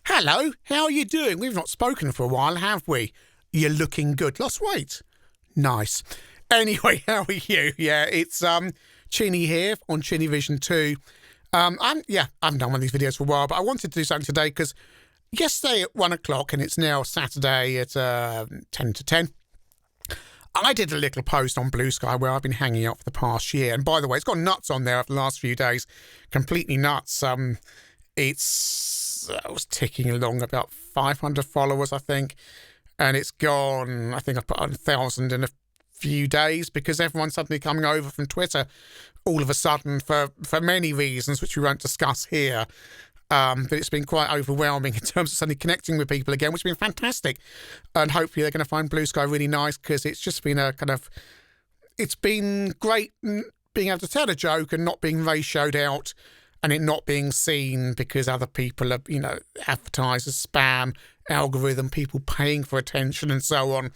Hello, how are you doing? We've not spoken for a while, have we? You're looking good. Lost weight? Nice. Anyway, how are you? Yeah, it's Chinny here on Chinny Vision 2. I haven't done one of these videos for a while, but I wanted to do something today because yesterday at 1 o'clock, and it's now Saturday at 10 to 10, I did a little post on Bluesky where I've been hanging out for the past year. And by the way, it's gone nuts on there over the last few days. Completely nuts. I was ticking along about 500 followers, I think. And it's gone, I think I put on 1,000 in a few days because everyone's suddenly coming over from Twitter all of a sudden for many reasons, which we won't discuss here. But it's been quite overwhelming in terms of suddenly connecting with people again, which has been fantastic. And hopefully they're going to find Bluesky really nice because it's just been it's been great being able to tell a joke and not being ratioed out and it not being seen because other people are, advertisers, spam, algorithm, people paying for attention and so on.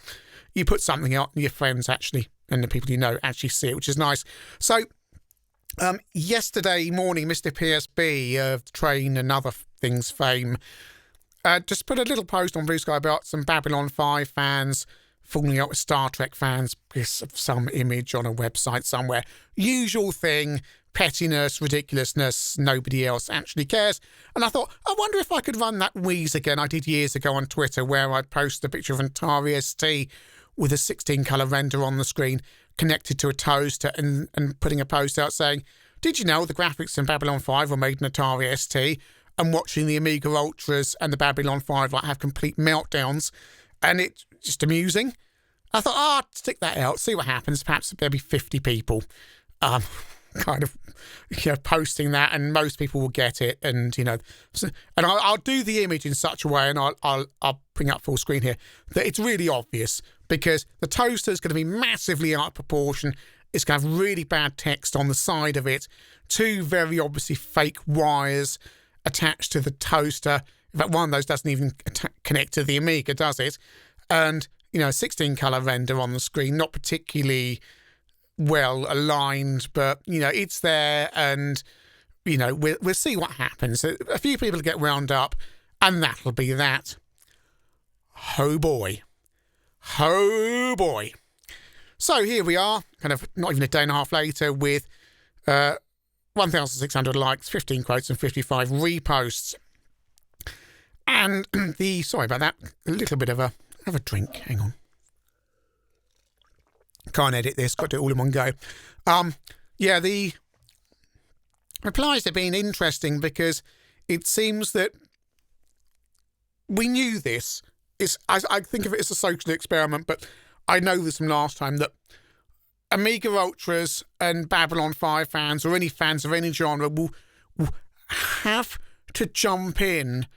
You put something out and your friends actually, and the people you know actually see it, which is nice. So, yesterday morning, Mr. PSB of Train and Other Things fame just put a little post on Bluesky about some Babylon 5 fans falling out with Star Trek fans because of some image on a website somewhere. Usual thing, pettiness, ridiculousness, nobody else actually cares. And I thought, I wonder if I could run that wheeze again I did years ago on Twitter where I posted a picture of an Atari ST with a 16-colour render on the screen connected to a toaster and putting a post out saying, did you know the graphics in Babylon 5 were made in Atari ST? And watching the Amiga Ultras and the Babylon 5 have complete meltdowns. And it's just amusing. I thought, I'll stick that out, see what happens. Perhaps there'll be 50 people posting that, and most people will get it. And, and I'll do the image in such a way, and I'll bring up full screen here, that it's really obvious because the toaster is going to be massively out of proportion. It's going to have really bad text on the side of it. Two very obviously fake wires attached to the toaster. In fact, one of those doesn't even connect to the Amiga, does it? And, 16-colour render on the screen, not particularly well aligned, but, it's there and, we'll see what happens. A few people get wound up and that'll be that. Oh boy. Oh boy. So here we are, kind of not even a day and a half later with 1,600 likes, 15 quotes and 55 reposts. And sorry about that, a little bit of a drink, hang on. Can't edit this, got to do it all in one go. The replies have been interesting because it seems that we knew this. I think of it as a social experiment, but I know this from last time that Amiga Ultras and Babylon 5 fans or any fans of any genre will have to jump in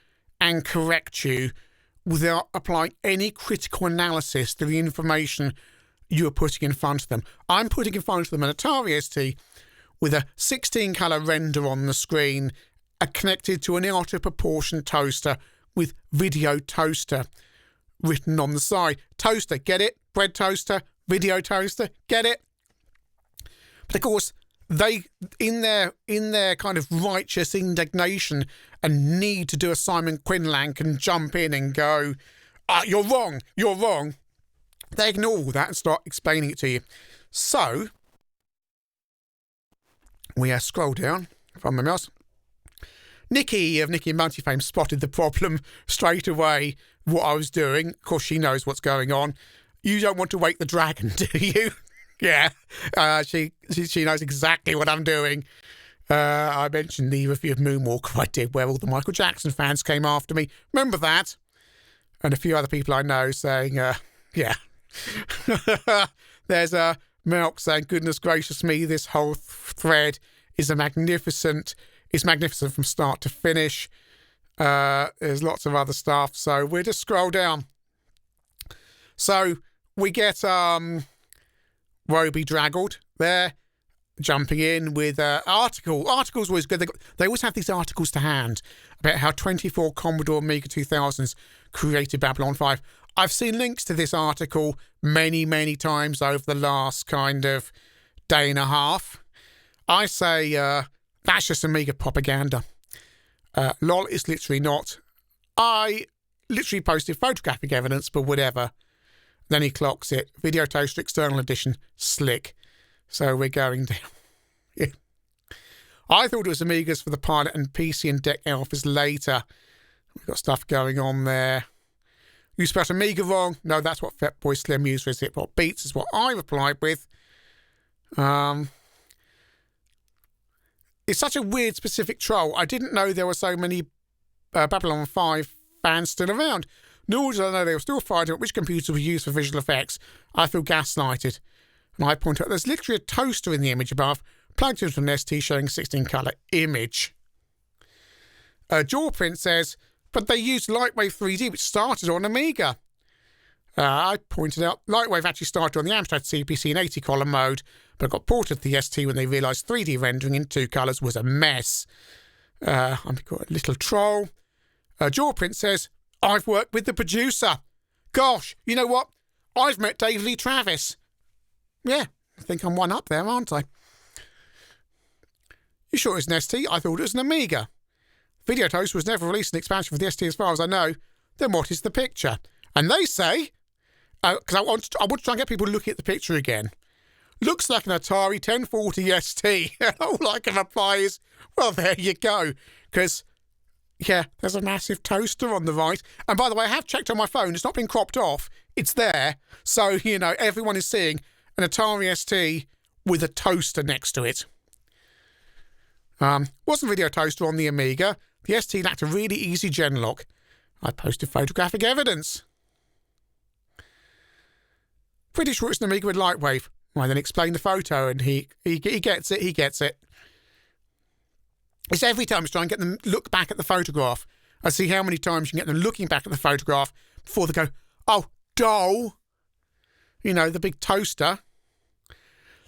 and correct you without applying any critical analysis to the information you are putting in front of them. I'm putting in front of them an Atari ST with a 16-colour render on the screen connected to an out-of-proportion toaster with video toaster written on the side. Toaster, get it? Bread toaster, video toaster, get it? But of course, they, in their kind of righteous indignation and need to do a Simon Quinlan and jump in and go, you're wrong. They ignore all that and start explaining it to you. So, we scroll down from my mouse. Nikki of Nikki and Munty fame spotted the problem straight away, what I was doing. Of course, she knows what's going on. You don't want to wake the dragon, do you? Yeah, she knows exactly what I'm doing. I mentioned the review of Moonwalker I did where all the Michael Jackson fans came after me. Remember that? And a few other people I know saying, yeah. There's Milk saying, goodness gracious me, this whole thread is magnificent. It's magnificent from start to finish. There's lots of other stuff. So we'll just scroll down. So we get Roby Draggled there, jumping in with article. Articles always good. They always have these articles to hand about how 24 Commodore Amiga 2000s created Babylon 5. I've seen links to this article many, many times over the last kind of day and a half. I say that's just Amiga propaganda. LOL is literally not I literally posted photographic evidence, but whatever. Then he clocks it. Video Toaster External Edition, slick. So we're going down. Yeah. I thought it was Amigas for the Pilot and PC and Deck Alphas later. We've got stuff going on there. You spelled Amiga wrong. No, that's what Fatboy Slim used for his Hip Hop Beats, is what I replied with. It's such a weird specific troll. I didn't know there were so many Babylon 5 fans still around. Nor did I know they were still fighting about which computer we used for visual effects. I feel gaslighted. And I point out there's literally a toaster in the image above, plugged into an ST showing 16-colour image. Jawprint says, but they used Lightwave 3D, which started on Amiga. I pointed out Lightwave actually started on the Amstrad CPC in 80-color mode, but got ported to the ST when they realised 3D rendering in 2 colours was a mess. I've got a little troll. Jawprint says, I've worked with the producer. Gosh, you know what? I've met Dave Lee Travis. Yeah, I think I'm one up there, aren't I? You sure it's an ST? I thought it was an Amiga. Video Toast was never released an expansion for the ST as far as I know. Then what is the picture? And they say, because I want to try and get people looking at the picture again. Looks like an Atari 1040 ST. All I can reply is, well, there you go. Because, yeah, there's a massive toaster on the right. And by the way, I have checked on my phone. It's not been cropped off. It's there. So, you know, everyone is seeing an Atari ST with a toaster next to it. Wasn't Video Toaster on the Amiga. The ST lacked a really easy gen lock. I posted photographic evidence. Pretty sure it's an Amiga with Lightwave. I then explained the photo, and he gets it. He gets it. It's every time I try and get them look back at the photograph. I see how many times you can get them looking back at the photograph before they go, oh, doll. You know, the big toaster.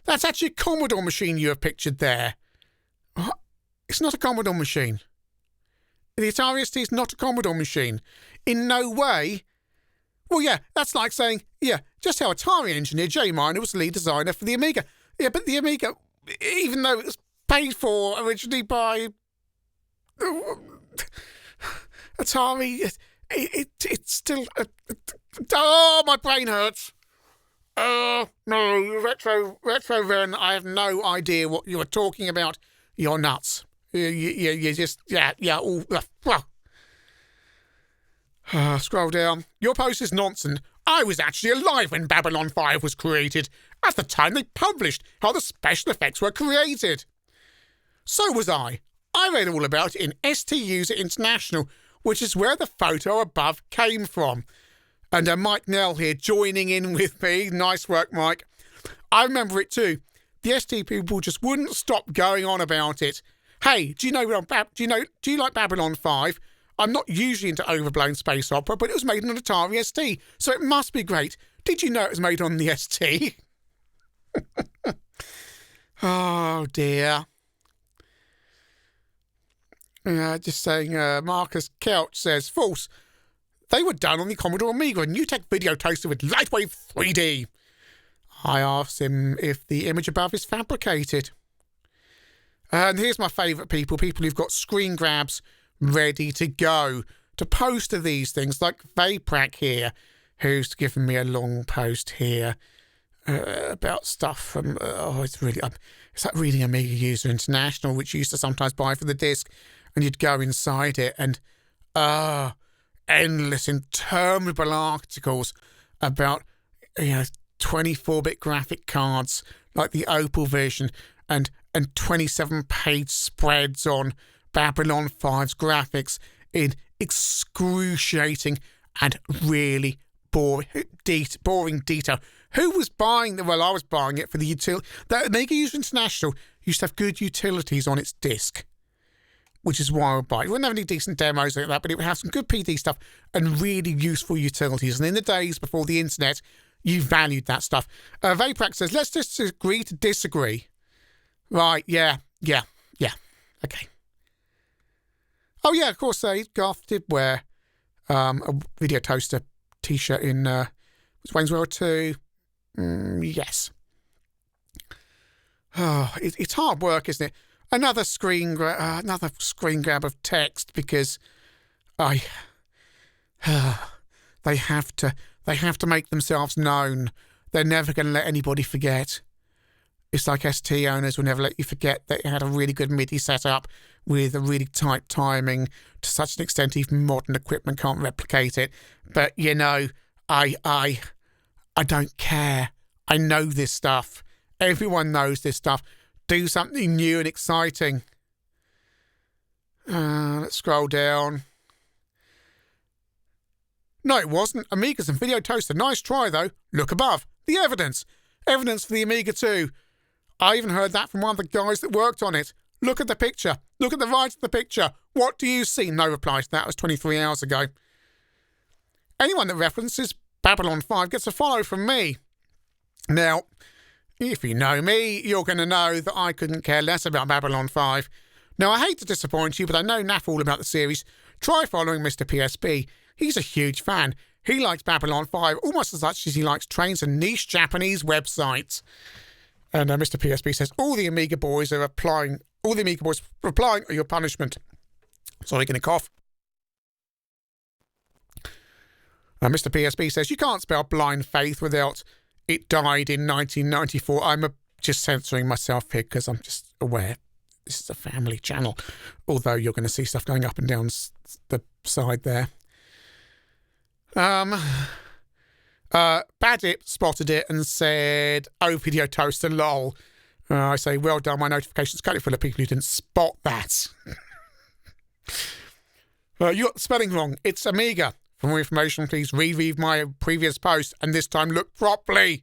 That's actually a Commodore machine you have pictured there. It's not a Commodore machine. The Atari ST is not a Commodore machine. In no way. Well, yeah, that's like saying, yeah, just how Atari engineer Jay Miner was the lead designer for the Amiga. Yeah, but the Amiga, even though it was paid for originally by Atari, it's still... oh, my brain hurts. Oh, no, Retro Ren, I have no idea what you are talking about. You're nuts. You just, all... scroll down. Your post is nonsense. I was actually alive when Babylon 5 was created, at the time they published how the special effects were created. So was I. I read all about it in ST User International, which is where the photo above came from. And Mike Nell here joining in with me. Nice work, Mike. I remember it too. The ST people just wouldn't stop going on about it. Hey, do you like Babylon 5? I'm not usually into overblown space opera, but it was made on an Atari ST, so it must be great. Did you know it was made on the ST? Oh, dear. Just saying, Marcus Couch says, false. They were done on the Commodore Amiga, a Newtek video toaster with Lightwave 3D. I asked him if the image above is fabricated. And here's my favourite people who've got screen grabs ready to go to post to these things, like Vaprak here, who's given me a long post here about stuff from, it's like reading Amiga User International, which you used to sometimes buy for the disc, and you'd go inside it, and endless, interminable articles about 24-bit graphic cards, like the Opal Vision, and 27-page spreads on Babylon 5's graphics in excruciating and really boring detail. Who was buying them? Well, I was buying it for the utility. The Amiga User International used to have good utilities on its disc, which is why I would buy it. It wouldn't have any decent demos like that, but it would have some good PD stuff and really useful utilities. And in the days before the internet, you valued that stuff. Vaprak says, let's just agree to disagree. Right, yeah, okay. Oh, yeah, of course, Garth did wear a Video Toaster T-shirt in Wayne's World 2. Yes. Oh, it's hard work, isn't it? Another screen grab of text, because They have to make themselves known. They're never going to let anybody forget. It's like ST owners will never let you forget that it had a really good MIDI setup with a really tight timing to such an extent even modern equipment can't replicate it. But, you know, I don't care. I know this stuff. Everyone knows this stuff. Do something new and exciting. Let's scroll down. No, it wasn't. Amigas and Video Toaster. Nice try, though. Look above. The evidence. Evidence for the Amiga 2. I even heard that from one of the guys that worked on it. Look at the picture. Look at the right of the picture. What do you see? No reply to that. It was 23 hours ago. Anyone that references Babylon 5 gets a follow from me. Now, if you know me, you're going to know that I couldn't care less about Babylon 5. Now, I hate to disappoint you, but I know naff all about the series. Try following Mr. PSB. He's a huge fan. He likes Babylon 5 almost as much as he likes trains and niche Japanese websites. And Mr. PSB says, all the Amiga boys replying are your punishment. Sorry, going to cough. Mr. PSB says, you can't spell blind faith without it died in 1994. I'm just censoring myself here because I'm just aware this is a family channel. Although you're going to see stuff going up and down the side there. Badip spotted it and said, oh, Video Toaster, lol. I say, well done, my notifications cut it full of people who didn't spot that. You got the spelling wrong. It's Amiga. For more information, please reread my previous post and this time look properly.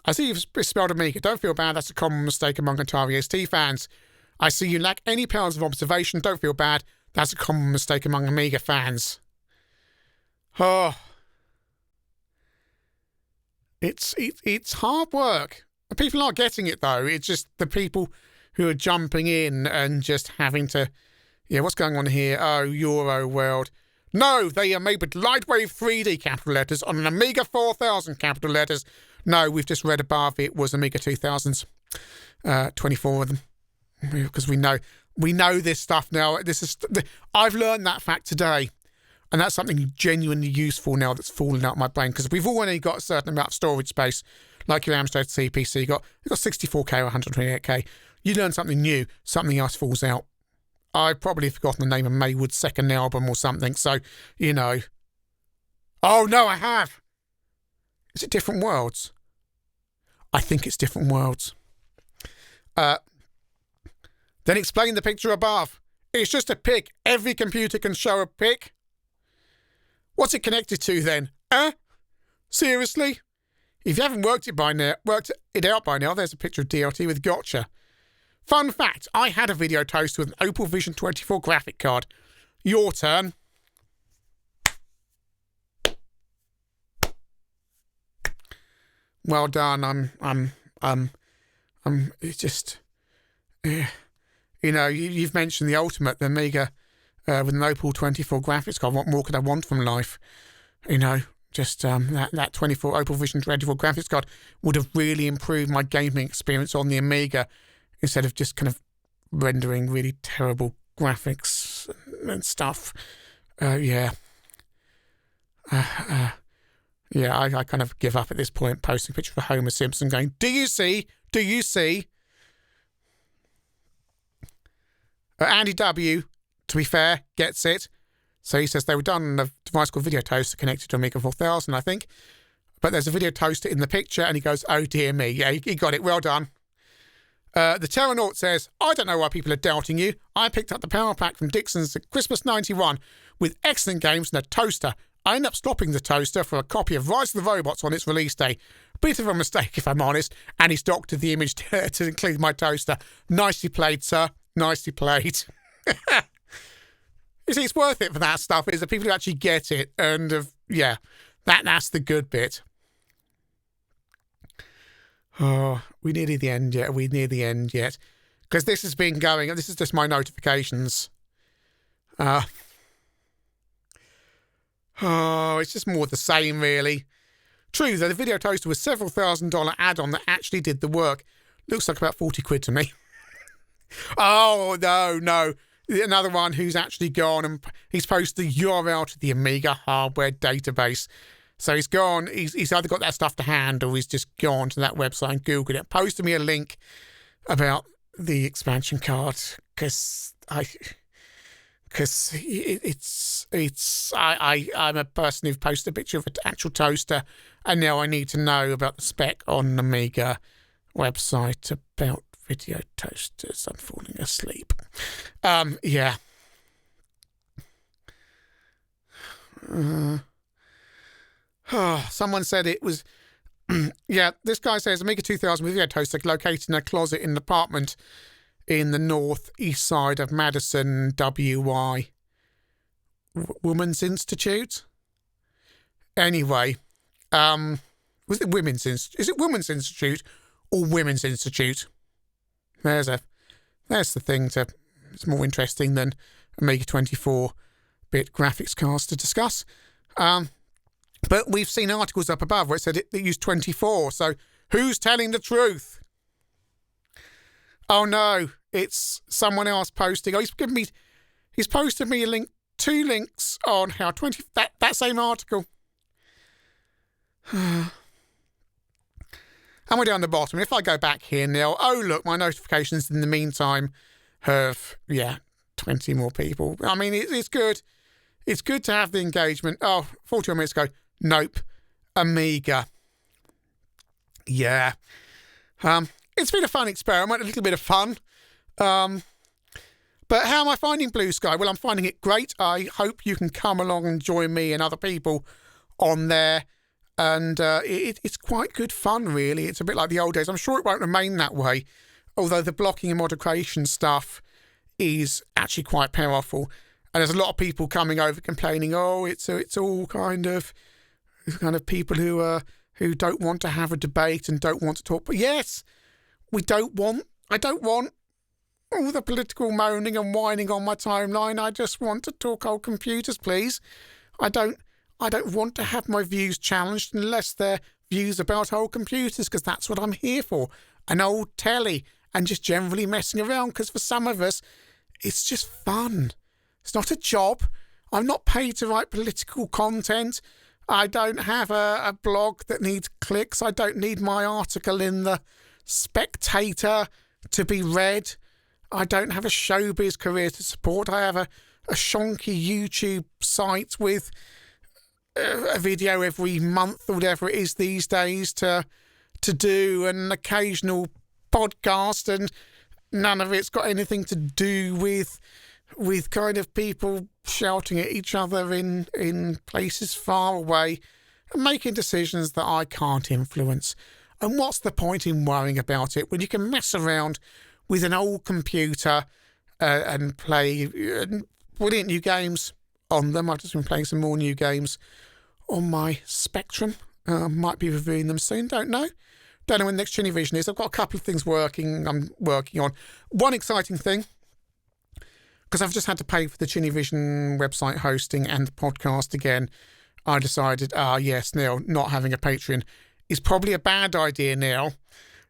I see you've spelled Amiga. Don't feel bad. That's a common mistake among Atari ST fans. I see you lack any powers of observation. Don't feel bad. That's a common mistake among Amiga fans. Oh. It's hard work. People are getting it, though. It's just the people who are jumping in and just having to... Yeah, what's going on here? Oh, Euro World. No, they are made with Lightwave 3D capital letters on an Amiga 4000 capital letters. No, we've just read above it was Amiga 2000s. 24 of them. Because we know this stuff now. I've learned that fact today. And that's something genuinely useful now that's fallen out of my brain. Because we've already got a certain amount of storage space. Like your Amstrad CPC, you've got 64K or 128K. You learn something new, something else falls out. I've probably forgotten the name of Maywood's second album or something. So, you know. Oh, no, I have. Is it Different Worlds? I think it's Different Worlds. Then explain the picture above. It's just a pic. Every computer can show a pic. What's it connected to then? Seriously? If you haven't worked it out by now, there's a picture of DLT with Gotcha. Fun fact, I had a Video Toaster with an Opal Vision 24 graphic card. Your turn. Well done. It's just, you know, you've mentioned the ultimate, the Amiga with an Opal 24 graphics card. What more could I want from life? You know, just that 24 Opal Vision 24 graphics card would have really improved my gaming experience on the Amiga instead of just kind of rendering really terrible graphics and stuff. Yeah, I kind of give up at this point, posting a picture of Homer Simpson going, do you see? Andy W., to be fair, gets it. So he says they were done on a device called Video Toaster connected to Amiga 4000, I think. But there's a Video Toaster in the picture, and he goes, oh dear me. Yeah, he got it. Well done. The Terranaut says, I don't know why people are doubting you. I picked up the power pack from Dixon's at Christmas 91 with excellent games and a toaster. I ended up stopping the toaster for a copy of Rise of the Robots on its release day. Bit of a mistake, if I'm honest, and he's doctored the image to include my toaster. Nicely played, sir. Nicely played. You see, it's worth it for that stuff, is the people who actually get it, and yeah, that's the good bit. Oh, we're nearly the end yet. Because this has been going, this is just my notifications. It's just more the same, really. True, though, the Video Toaster was several $1,000 add-on that actually did the work. Looks like about 40 quid to me. Oh, no. another one who's actually gone and he's posted the URL to the Amiga hardware database. So he's gone, he's either got that stuff to hand or he's just gone to that website and Googled it, posted me a link about the expansion card because I'm a person who've posted a picture of an actual toaster and now I need to know about the spec on an Amiga website about video toasters. I'm falling asleep. Yeah. Someone said it was... yeah, this guy says Amiga 2000 video toaster located in a closet in an apartment in the northeast side of Madison, WI. Women's Institute? Anyway, was it Women's Institute? Is it Women's Institute or Women's Institute? There's the thing it's more interesting than Amiga 24-bit graphics cards to discuss. But we've seen articles up above where it said it used 24. So who's telling the truth? Oh no, it's someone else posting. Oh, he's posted me a link, 2 links on how that same article. And we're down the bottom. If I go back here now, oh look, my notifications in the meantime have 20 more people. I mean, it's good. It's good to have the engagement. Oh, 41 minutes ago. Nope. Amiga. Yeah. It's been a fun experiment, a little bit of fun. But how am I finding Bluesky? Well, I'm finding it great. I hope you can come along and join me and other people on there. And it's quite good fun, really. It's a bit like the old days. I'm sure it won't remain that way, although the blocking and moderation stuff is actually quite powerful. And there's a lot of people coming over complaining, oh, it's all kind of people who don't want to have a debate and don't want to talk. But yes, I don't want all the political moaning and whining on my timeline. I just want to talk old computers, please. I don't want to have my views challenged unless they're views about old computers, because that's what I'm here for. An old telly and just generally messing around, because for some of us, it's just fun. It's not a job. I'm not paid to write political content. I don't have a blog that needs clicks. I don't need my article in the Spectator to be read. I don't have a showbiz career to support. I have a shonky YouTube site with a video every month or whatever it is these days to do, and an occasional podcast, and none of it's got anything to do with kind of people shouting at each other in places far away and making decisions that I can't influence. And what's the point in worrying about it when you can mess around with an old computer and play brilliant new games on them? I've just been playing some more new games on my Spectrum. Might be reviewing them soon, don't know. Don't know when the next ChinnyVision is. I've got a couple of things I'm working on. One exciting thing, because I've just had to pay for the ChinnyVision website hosting and the podcast again, I decided, yes, now not having a Patreon is probably a bad idea now.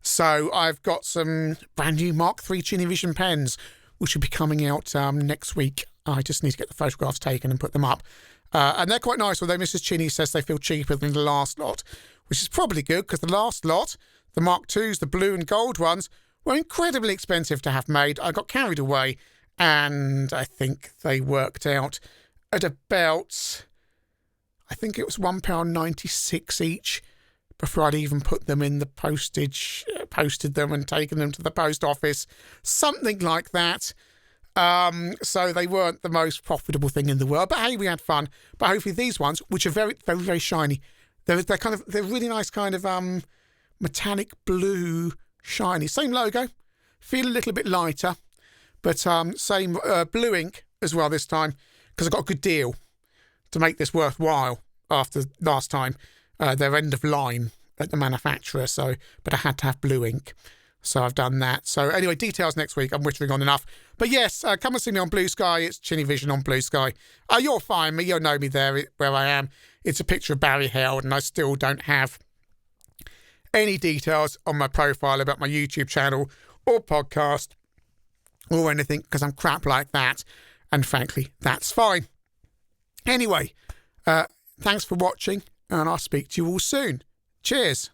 So I've got some brand new Mark III ChinnyVision pens, which will be coming out next week. I just need to get the photographs taken and put them up. And they're quite nice, although Mrs. Chinny says they feel cheaper than the last lot, which is probably good, because the last lot, the Mark IIs, the blue and gold ones, were incredibly expensive to have made. I got carried away, and I think they worked out at about, I think it was £1.96 each before I'd even put them in the postage, posted them and taken them to the post office, something like that. So they weren't the most profitable thing in the world, but hey, we had fun. But hopefully these ones, which are very, very, very shiny, they're really nice kind of metallic blue shiny. Same logo, feel a little bit lighter, but same blue ink as well this time, because I got a good deal to make this worthwhile after last time. They're end of line at the manufacturer, but I had to have blue ink. So I've done that. So anyway, details next week. I'm whittering on enough. But yes, come and see me on Bluesky. It's ChinnyVision on Bluesky. You'll find me. You'll know me there where I am. It's a picture of Barry Held, and I still don't have any details on my profile about my YouTube channel or podcast or anything, because I'm crap like that. And frankly, that's fine. Anyway, thanks for watching, and I'll speak to you all soon. Cheers.